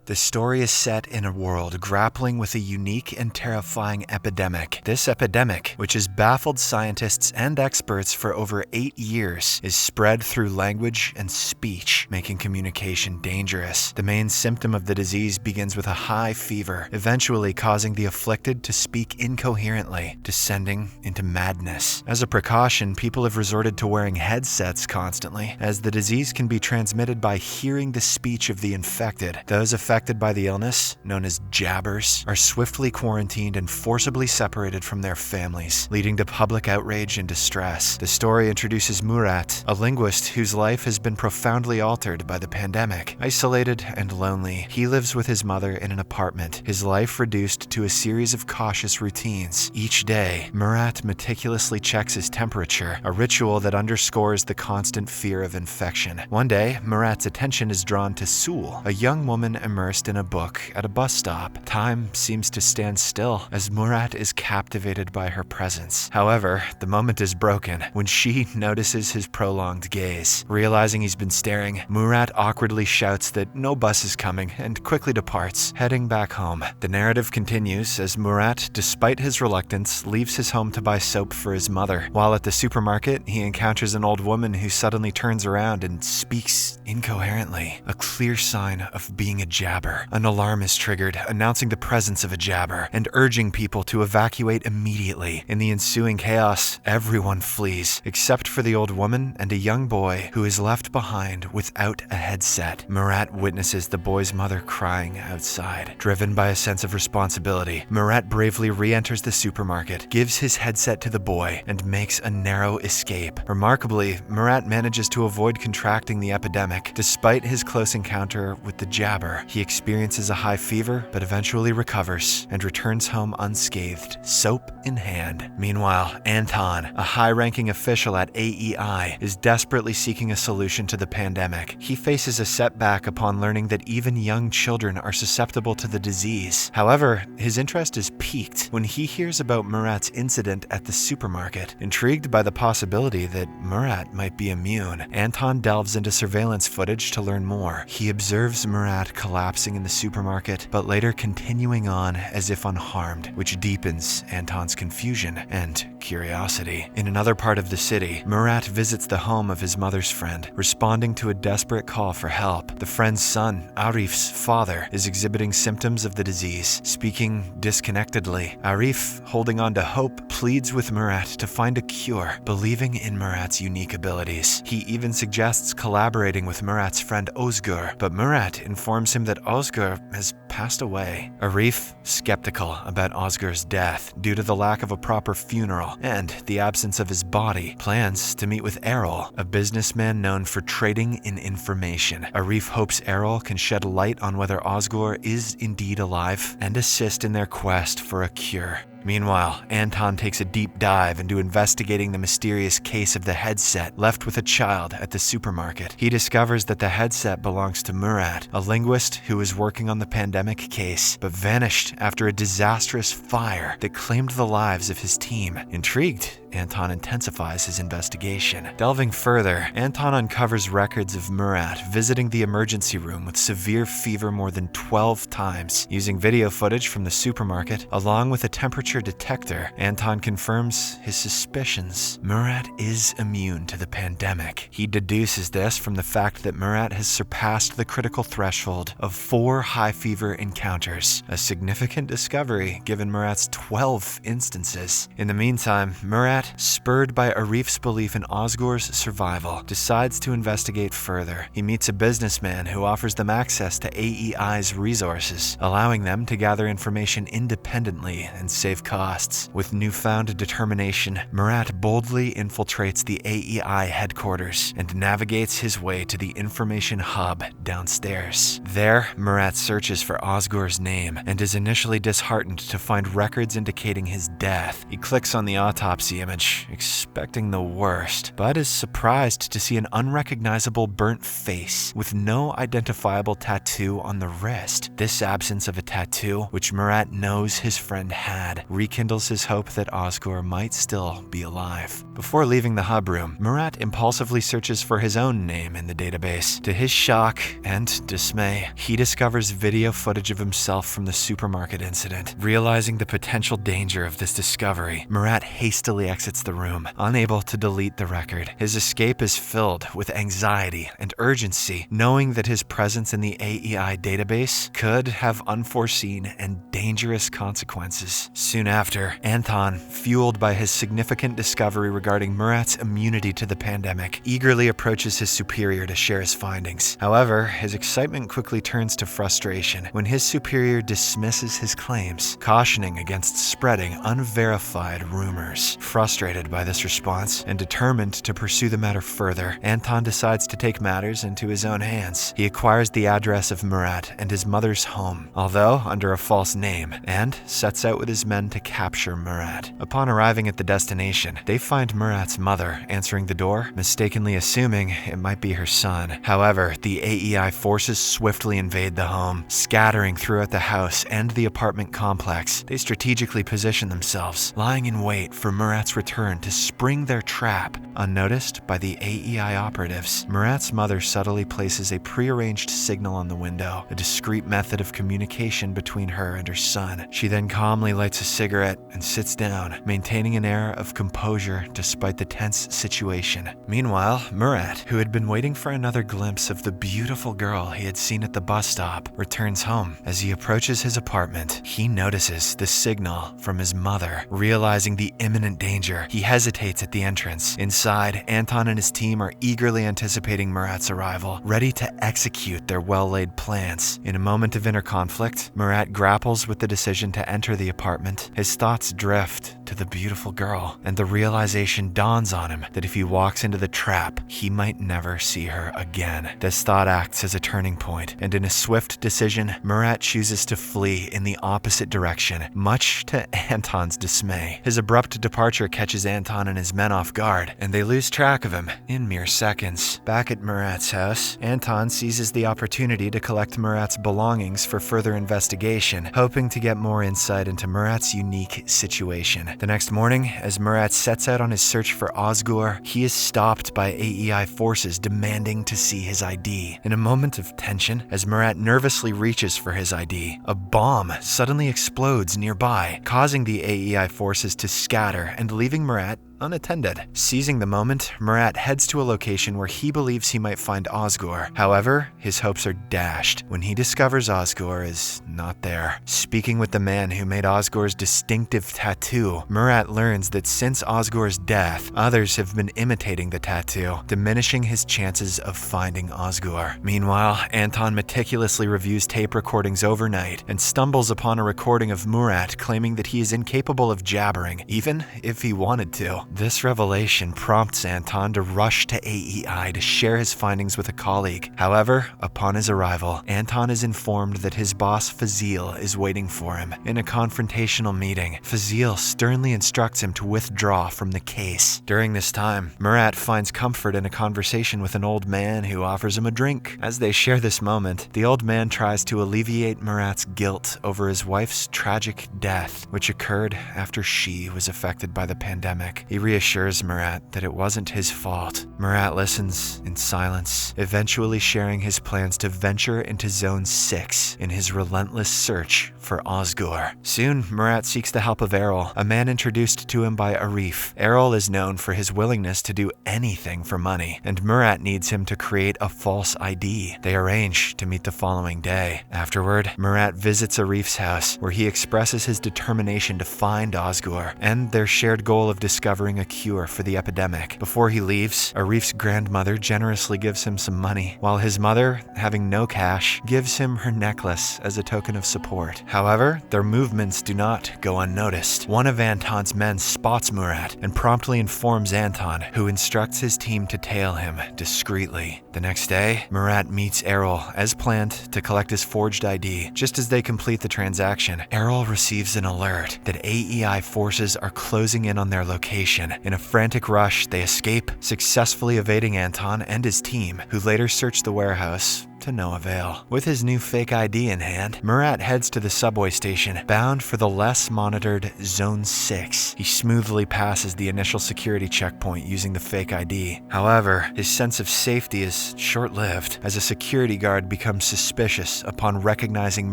The story is set in a world grappling with a unique and terrifying epidemic. This epidemic, which has baffled scientists and experts for over 8 years, is spread through language and speech, making communication dangerous. The main symptom of the disease begins with a high fever, eventually causing the afflicted to speak incoherently, descending into madness. As a precaution, people have resorted to wearing headsets constantly, as the disease can be transmitted by hearing the speech of the infected. Those affected by the illness, known as jabbers, are swiftly quarantined and forcibly separated from their families, leading to public outrage and distress. The story introduces Murat, a linguist whose life has been profoundly altered by the pandemic. Isolated and lonely, he lives with his mother in an apartment, his life reduced to a series of cautious routines. Each day, Murat meticulously checks his temperature, a ritual that underscores the constant fear of infection. One day, Murat's attention is drawn to Sul, a young woman immersed in a book at a bus stop. Time seems to stand still as Murat is captivated by her presence. However, the moment is broken when she notices his prolonged gaze. Realizing he's been staring, Murat awkwardly shouts that no bus is coming and quickly departs, heading back home. The narrative continues as Murat, despite his reluctance, leaves his home to buy soap for his mother. While at the supermarket, he encounters an old woman who suddenly turns around and speaks incoherently, a clear sign of being a jabber. An alarm is triggered, announcing the presence of a jabber and urging people to evacuate immediately. In the ensuing chaos, everyone flees, except for the old woman and a young boy who is left behind without a headset. Murat witnesses the boy's mother crying outside. Driven by a sense of responsibility, Murat bravely re-enters the supermarket, gives his headset to the boy, and makes a narrow escape. Remarkably, Murat manages to avoid contracting the epidemic, despite his close encounter with the jabber. He experiences a high fever, but eventually recovers and returns home unscathed, soap in hand. Meanwhile, Anton, a high-ranking official at AEI, is desperately seeking a solution to the pandemic. He faces a setback upon learning that even young children are susceptible to the disease. However, his interest is piqued when he hears about Murat's incident at the supermarket. Intrigued by the possibility that Murat might be immune, Anton delves into surveillance footage to learn more. He observes Murat collapsing in the supermarket, but later continuing on as if unharmed, which deepens Anton's confusion and curiosity. In another part of the city, Murat visits the home of his mother's friend, responding to a desperate call for help. The friend's son, Arif's father, is exhibiting symptoms of the disease, speaking disconnectedly. Arif, holding on to hope, pleads with Murat to find a cure, believing in Murat's unique abilities. He even suggests collaborating with Murat's friend Ozgur, but Murat informs him that Ozgur has passed away. Arif, skeptical about Ozgur's death due to the lack of a proper funeral and the absence of his body, plans to meet with Errol, a businessman known for trading in information. Arif hopes Errol can shed light on whether Ozgur is indeed alive and assist in their quest for a cure. Meanwhile, Anton takes a deep dive into investigating the mysterious case of the headset left with a child at the supermarket. He discovers that the headset belongs to Murat, a linguist who was working on the pandemic case, but vanished after a disastrous fire that claimed the lives of his team. Intrigued, Anton intensifies his investigation. Delving further, Anton uncovers records of Murat visiting the emergency room with severe fever more than 12 times. Using video footage from the supermarket, along with a temperature detector, Anton confirms his suspicions. Murat is immune to the pandemic. He deduces this from the fact that Murat has surpassed the critical threshold of 4 high fever encounters, a significant discovery given Murat's 12 instances. In the meantime, Murat, spurred by Arif's belief in Ozgur's survival, decides to investigate further. He meets a businessman who offers them access to AEI's resources, allowing them to gather information independently and save costs. With newfound determination, Murat boldly infiltrates the AEI headquarters and navigates his way to the information hub downstairs. There, Murat searches for Ozgur's name and is initially disheartened to find records indicating his death. He clicks on the autopsy image, expecting the worst, but is surprised to see an unrecognizable burnt face with no identifiable tattoo on the wrist. This absence of a tattoo, which Murat knows his friend had, rekindles his hope that Osgur might still be alive. Before leaving the hub room, Murat impulsively searches for his own name in the database. To his shock and dismay, he discovers video footage of himself from the supermarket incident. Realizing the potential danger of this discovery, Murat hastily exits the room, unable to delete the record. His escape is filled with anxiety and urgency, knowing that his presence in the AEI database could have unforeseen and dangerous consequences. Soon after, Anton, fueled by his significant discovery regarding Murat's immunity to the pandemic, eagerly approaches his superior to share his findings. However, his excitement quickly turns to frustration when his superior dismisses his claims, cautioning against spreading unverified rumors. Frustrated by this response and determined to pursue the matter further, Anton decides to take matters into his own hands. He acquires the address of Murat and his mother's home, although under a false name, and sets out with his men to capture Murat. Upon arriving at the destination, they find Murat's mother answering the door, mistakenly assuming it might be her son. However, the AEI forces swiftly invade the home, scattering throughout the house and the apartment complex. They strategically position themselves, lying in wait for Murat's return to spring their trap, unnoticed by the AEI operatives. Murat's mother subtly places a prearranged signal on the window, a discreet method of communication between her and her son. She then calmly lights a cigarette and sits down, maintaining an air of composure despite the tense situation. Meanwhile, Murat, who had been waiting for another glimpse of the beautiful girl he had seen at the bus stop, returns home. As he approaches his apartment, he notices the signal from his mother. Realizing the imminent danger, he hesitates at the entrance. Inside, Anton and his team are eagerly anticipating Murat's arrival, ready to execute their well-laid plans. In a moment of inner conflict, Murat grapples with the decision to enter the apartment. His thoughts drift to the beautiful girl, and the realization dawns on him that if he walks into the trap, he might never see her again. This thought acts as a turning point, and in a swift decision, Murat chooses to flee in the opposite direction, much to Anton's dismay. His abrupt departure catches Anton and his men off guard, and they lose track of him in mere seconds. Back at Murat's house, Anton seizes the opportunity to collect Murat's belongings for further investigation, hoping to get more insight into Murat's unique situation. The next morning, as Murat sets out on his search for Osgur, he is stopped by AEI forces demanding to see his ID. In a moment of tension, as Murat nervously reaches for his ID, a bomb suddenly explodes nearby, causing the AEI forces to scatter and leaving Murat unattended. Seizing the moment, Murat heads to a location where he believes he might find Osgur. However, his hopes are dashed when he discovers Osgur is not there. Speaking with the man who made Osgur's distinctive tattoo, Murat learns that since Osgur's death, others have been imitating the tattoo, diminishing his chances of finding Osgur. Meanwhile, Anton meticulously reviews tape recordings overnight and stumbles upon a recording of Murat claiming that he is incapable of jabbering, even if he wanted to. This revelation prompts Anton to rush to AEI to share his findings with a colleague. However, upon his arrival, Anton is informed that his boss Fazil is waiting for him. In a confrontational meeting, Fazil sternly instructs him to withdraw from the case. During this time, Murat finds comfort in a conversation with an old man who offers him a drink. As they share this moment, the old man tries to alleviate Murat's guilt over his wife's tragic death, which occurred after she was affected by the pandemic. He reassures Murat that it wasn't his fault. Murat listens in silence, eventually sharing his plans to venture into Zone 6 in his relentless search for Osgur. Soon, Murat seeks the help of Errol, a man introduced to him by Arif. Errol is known for his willingness to do anything for money, and Murat needs him to create a false ID. They arrange to meet the following day. Afterward, Murat visits Arif's house, where he expresses his determination to find Osgur and their shared goal of discovering a cure for the epidemic. Before he leaves, Arif's grandmother generously gives him some money, while his mother, having no cash, gives him her necklace as a token of support. However, their movements do not go unnoticed. One of Anton's men spots Murat and promptly informs Anton, who instructs his team to tail him discreetly. The next day, Murat meets Errol as planned to collect his forged ID. Just as they complete the transaction, Errol receives an alert that AEI forces are closing in on their location. In a frantic rush, they escape, successfully evading Anton and his team, who later search the warehouse to no avail. With his new fake ID in hand, Murat heads to the subway station, bound for the less monitored Zone 6. He smoothly passes the initial security checkpoint using the fake ID. However, his sense of safety is short-lived, as a security guard becomes suspicious upon recognizing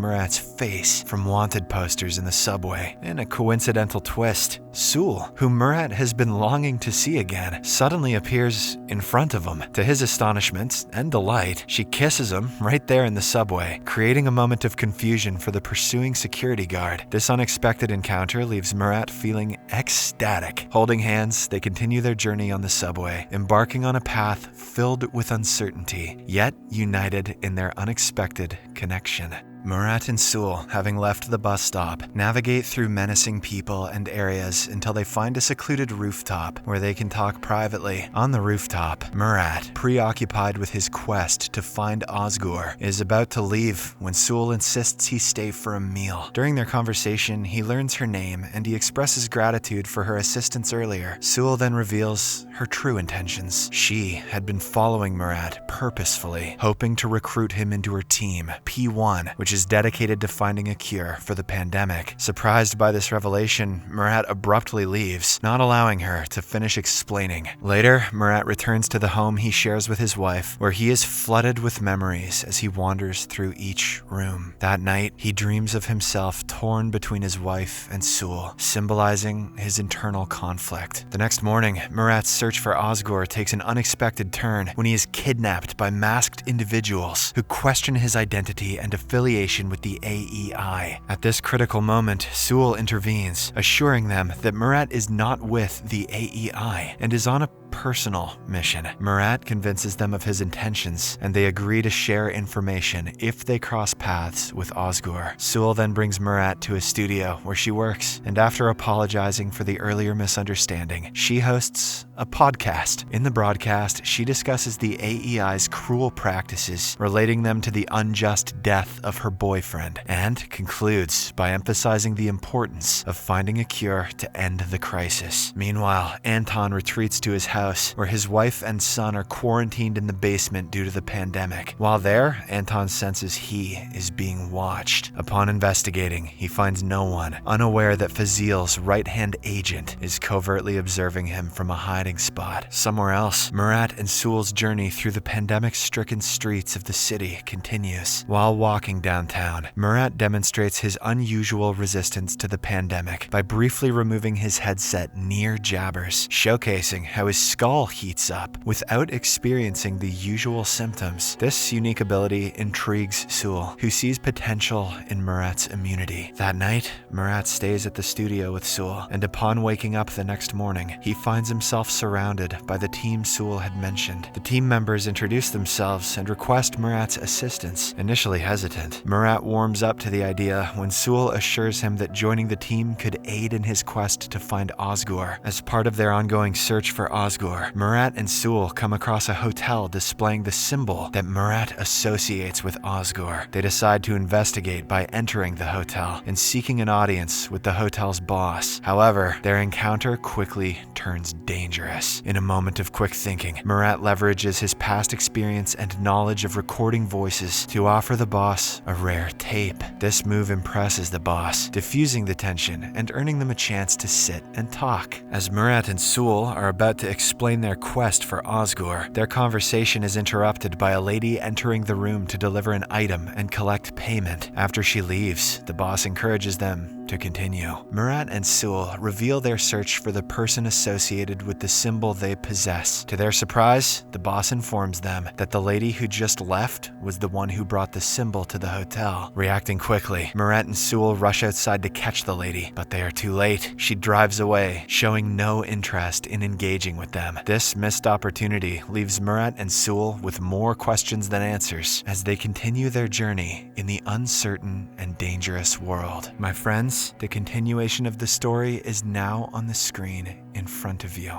Murat's face from wanted posters in the subway. In a coincidental twist, Sewell, who Murat has been longing to see again, suddenly appears in front of him. To his astonishment and delight, she kisses him right there in the subway, creating a moment of confusion for the pursuing security guard. This unexpected encounter leaves Murat feeling ecstatic. Holding hands, they continue their journey on the subway, embarking on a path filled with uncertainty, yet united in their unexpected connection. Murat and Sewell, having left the bus stop, navigate through menacing people and areas until they find a secluded rooftop where they can talk privately. On the rooftop, Murat, preoccupied with his quest to find Osgur, is about to leave when Sewell insists he stay for a meal. During their conversation, he learns her name and he expresses gratitude for her assistance earlier. Sewell then reveals her true intentions. She had been following Murat purposefully, hoping to recruit him into her team, P1, which is dedicated to finding a cure for the pandemic. Surprised by this revelation, Murat abruptly leaves, not allowing her to finish explaining. Later, Murat returns to the home he shares with his wife, where he is flooded with memories as he wanders through each room. That night, he dreams of himself torn between his wife and Sewell, symbolizing his internal conflict. The next morning, Murat's search for Osgur takes an unexpected turn when he is kidnapped by masked individuals who question his identity and affiliation with the AEI. At this critical moment, Sewell intervenes, assuring them that Murat is not with the AEI and is on a personal mission. Murat convinces them of his intentions, and they agree to share information if they cross paths with Osgur. Sewell then brings Murat to a studio where she works, and after apologizing for the earlier misunderstanding, she hosts a podcast. In the broadcast, she discusses the AEI's cruel practices, relating them to the unjust death of her boyfriend, and concludes by emphasizing the importance of finding a cure to end the crisis. Meanwhile, Anton retreats to his house, where his wife and son are quarantined in the basement due to the pandemic. While there, Anton senses he is being watched. Upon investigating, he finds no one, unaware that Fazil's right-hand agent is covertly observing him from a hiding spot. Somewhere else, Murat and Sewell's journey through the pandemic-stricken streets of the city continues. While walking downtown, Murat demonstrates his unusual resistance to the pandemic by briefly removing his headset near Jabbers, showcasing how his skull heats up without experiencing the usual symptoms. This unique ability intrigues Sewell, who sees potential in Murat's immunity. That night, Murat stays at the studio with Sewell, and upon waking up the next morning, he finds himself surrounded by the team Sewell had mentioned. The team members introduce themselves and request Murat's assistance. Initially hesitant, Murat warms up to the idea when Sewell assures him that joining the team could aid in his quest to find Osgur. As part of their ongoing search for Osgur, Murat and Sewell come across a hotel displaying the symbol that Murat associates with Osgur. They decide to investigate by entering the hotel and seeking an audience with the hotel's boss. However, their encounter quickly turns dangerous. In a moment of quick thinking, Murat leverages his past experience and knowledge of recording voices to offer the boss a rare tape. This move impresses the boss, diffusing the tension and earning them a chance to sit and talk. As Murat and Sewell are about to explain their quest for Osgur, their conversation is interrupted by a lady entering the room to deliver an item and collect payment. After she leaves, the boss encourages them to continue. Murat and Sewell reveal their search for the person associated with the symbol they possess. To their surprise, the boss informs them that the lady who just left was the one who brought the symbol to the hotel. Reacting quickly, Murat and Sewell rush outside to catch the lady, but they are too late. She drives away, showing no interest in engaging with them. This missed opportunity leaves Murat and Sewell with more questions than answers as they continue their journey in the uncertain and dangerous world. My friends, the continuation of the story is now on the screen in front of you.